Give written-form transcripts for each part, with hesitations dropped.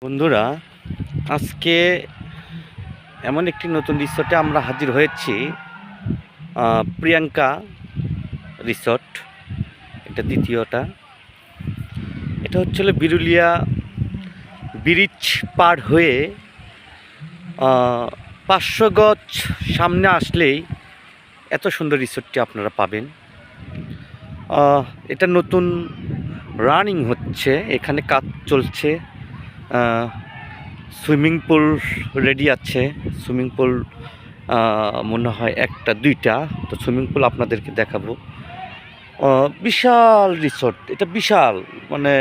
বন্ধুরা, আজকে এমন একটি নতুন রিসোর্টে আমরা হাজির হয়েছি। প্রিয়াঙ্কা রিসোর্ট, এটা দ্বিতীয়টা। এটা হচ্ছিল বিরুলিয়া ব্রিজ পার হয়ে 500 গজ সামনে আসলেই এত সুন্দর রিসোর্টটি আপনারা পাবেন। এটা নতুন রানিং হচ্ছে, এখানে কাজ চলছে। সুইমিং পুল রেডি আছে। সুইমিং পুল মনে হয় একটা দুইটা, তো সুইমিং পুল আপনাদেরকে দেখাবো। বিশাল রিসোর্ট, এটা বিশাল, মানে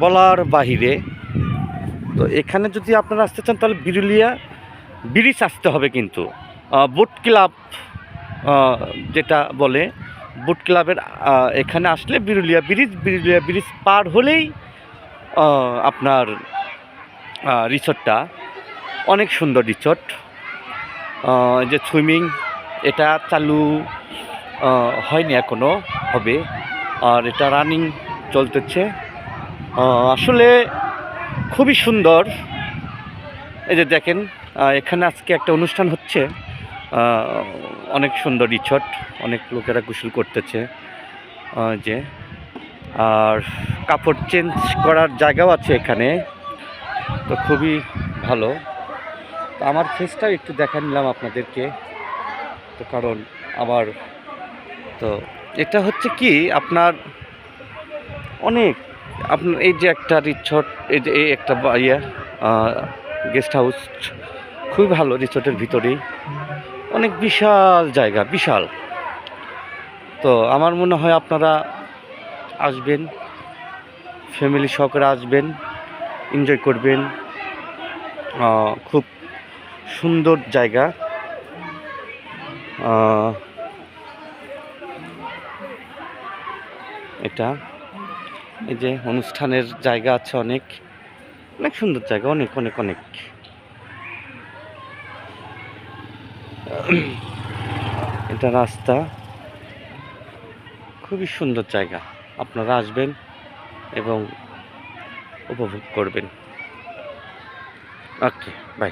বলার বাহিরে। তো এখানে যদি আপনারা আসতে চান তাহলে বিরুলিয়া ব্রিজ আসতে হবে, কিন্তু বোট ক্লাব যেটা বলে, বোট ক্লাবের এখানে আসলে বিরুলিয়া ব্রিজ পার হলেই আপনার রিসোর্টটা অনেক সুন্দর রিসোর্ট। যে সুইমিং এটা চালু হয়নি এখনও, হবে। আর এটা রানিং চলতেছে। আসলে খুবই সুন্দর। এই যে দেখেন, এখানে আজকে একটা অনুষ্ঠান হচ্ছে। অনেক সুন্দর রিসোর্ট, অনেক লোকেরা গোসল করতেছে। যে আর কাপড় চেঞ্জ করার জায়গাও আছে এখানে, তো খুবই ভালো। তো আমার ফেসটাও একটু দেখা নিলাম আপনাদেরকে, তো কারণ আবার তো এটা হচ্ছে কি আপনার অনেক, আপনার এই যে একটা রিসোর্ট, এই যে এই একটা গেস্ট হাউস, খুবই ভালো। রিসোর্টের ভিতরেই অনেক বিশাল জায়গা, বিশাল। তো আমার মনে হয় আপনারা আসবেন, ফ্যামিলি সহকারে আসবেন, এনজয় করবেন। খুব সুন্দর জায়গা। এটা এই যে অনুষ্ঠানের জায়গা আছে, অনেক অনেক সুন্দর জায়গা, অনেক অনেক অনেক। এটা রাস্তা, খুবই সুন্দর জায়গা। আপনারা আসবেন এবং উপভোগ করবেন। ওকে, বাই।